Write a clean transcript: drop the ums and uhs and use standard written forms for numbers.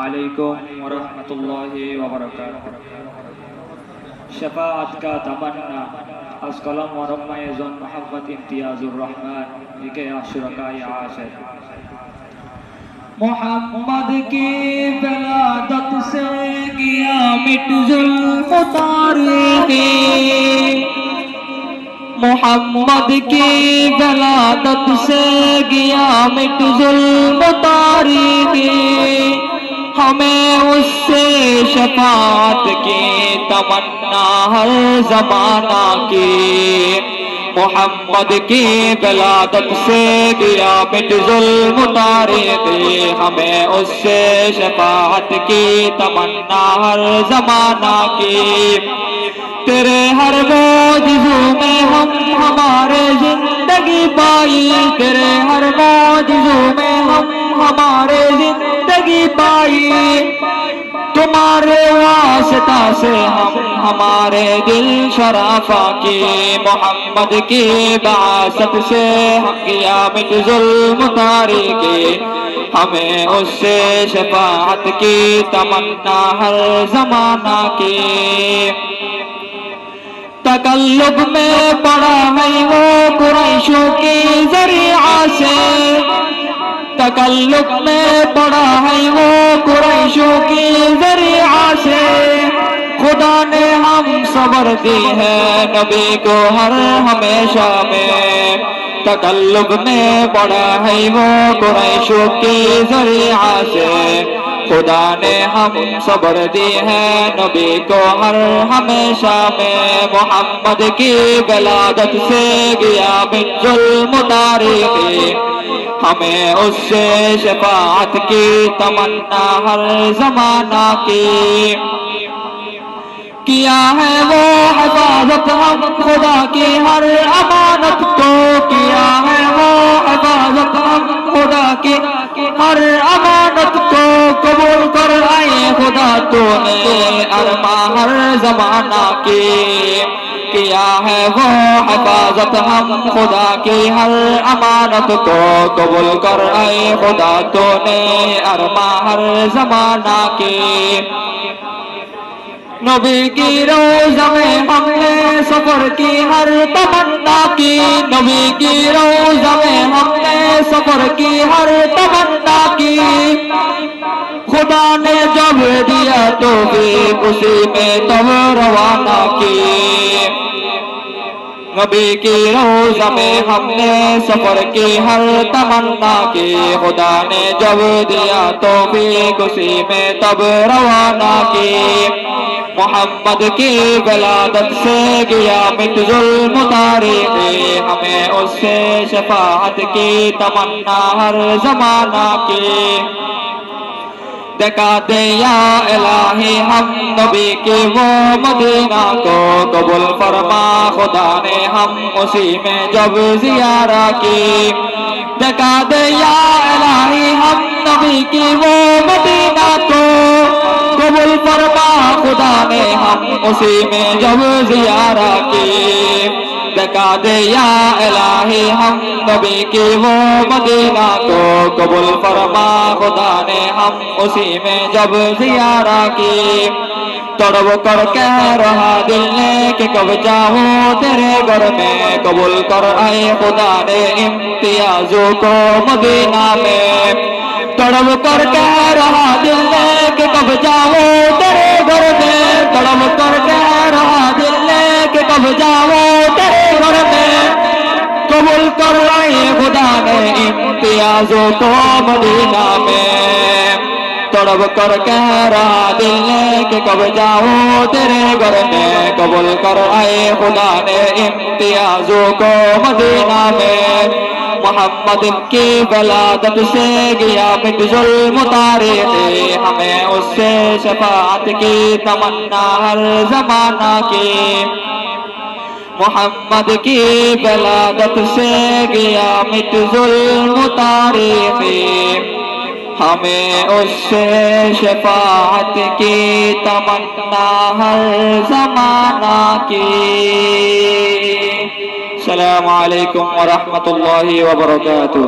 علیکم ورحمۃ اللہ وبرکاتہ۔ شفاعت کا تمنا از قلم و رمہ زن محمد امتیاز الرحمن لکھے شرکائے عاشر۔ محمد کی ولادت سے گیا مٹ ظلم تاریخی، محمد کی ولادت سے گیا مٹ ظلم تاریخی، ہمیں اس سے شفاعت کی تمنا ہر زمانہ کی، محمد کی ولادت سے گیا مٹ ظلم تاریخی، ہمیں اس سے شفاعت کی تمنا ہر زمانہ کی، تیرے ہر معجزوں میں ہم ہمارے زندگی پائی، تیرے ہر معجزوں میں ہم ہمارے زندگی پائی، تمہارے واسطہ سے ہم ہمارے دل شرافہ کی، محمد کی بعثت سے گیا مٹ ظلم تاریخی، ہمیں اس سے شفاعت کی تمنا ہر زمانہ کی، تکلف میں پڑا ہے وہ قریشوں کی ذریعہ سے، تکلف میں پڑا ہے وہ قریشوں کی ذریعہ سے، خدا نے ہم صبر دی ہے نبی کو ہر ہمیشہ میں، تکلف میں پڑا ہے وہ قریشوں کی ذریعہ سے، خدا نے ہم صبر دی ہے نبی کو ہر ہمیشہ میں، محمد کی ولادت سے گیا مٹ ظلم تاریخی، ہمیں اس سے شفاعت کی تمنا ہر زمانہ کی، کیا ہے وہ حفاظت ہم خدا کی ہر امانت کو، کیا ہے وہ حفاظت ہم خدا کی ہر امانت کو، قبول کر آئے خدا تو نے ارماں ہر زمانہ کی، کیا ہے وہ حفاظت ہم خدا کی ہر امانت کو، قبول کر آئے خدا تو نے ارماں ہر زمانہ کی، نبی کی روزہ میں ہم نے سفر کی ہر تمنا کی، نبی کی روزہ میں ہم نے سفر کی ہر تمنا کی، خدا نے جب دیا تو بھی اسی میں تب روانہ کی، نبی کی روزہ میں ہم نے سفر کی ہر تمنا کی، خدا نے جب دیا تو بھی اسی میں تب روانہ کی، محمد کی ولادت سے گیا مٹ ظلم تاریخی، ہمیں اس سے شفاعت کی تمنا ہر زمانہ کی، دکھا دے یا الہی ہم نبی کی وہ مدینہ کو، قبول فرما خدا نے ہم اسی میں جب زیارہ کی، دکھا دے یا الہی ہم نبی کی وہ مدینہ کو، قبول فرما خدا نے ہم اسی میں جب زیارہ کی، دکھا دے یا الہی ہم نبی کی وہ مدینہ کو، قبول فرما خدا نے ہم اسی میں جب زیارہ کی، تڑپ کر کہہ رہا دل نے کہ کب جاؤں تیرے گھر میں، قبول کر آئے خدا نے امتیازوں کو مدینہ میں، تڑپ کر کہہ رہا دل نے کہ کب جاؤں تیرے گھر میں، تڑپ کر کہہ رہا دل نے کہ کب جاؤں تیرے گھر میں، قبول کر آئے خدا نے امتیازوں کو مدینہ میں، تڑپ کر کہہ رہا دل نے کہ کب جاؤں تیرے گھر میں، قبول کر آئے خدا نے امتیازوں کو مدینہ میں، محمد کی ولادت سے گیا مٹ ظلم تاریخی، ہمیں اس سے شفاعت کی تمنا ہر زمانہ کی، محمد کی ولادت سے گیا مٹ ظلم تاریخی، ہمیں اس سے شفاعت کی تمنا ہر زمانہ کی۔ السلام علیکم ورحمۃ اللہ وبرکاتہ۔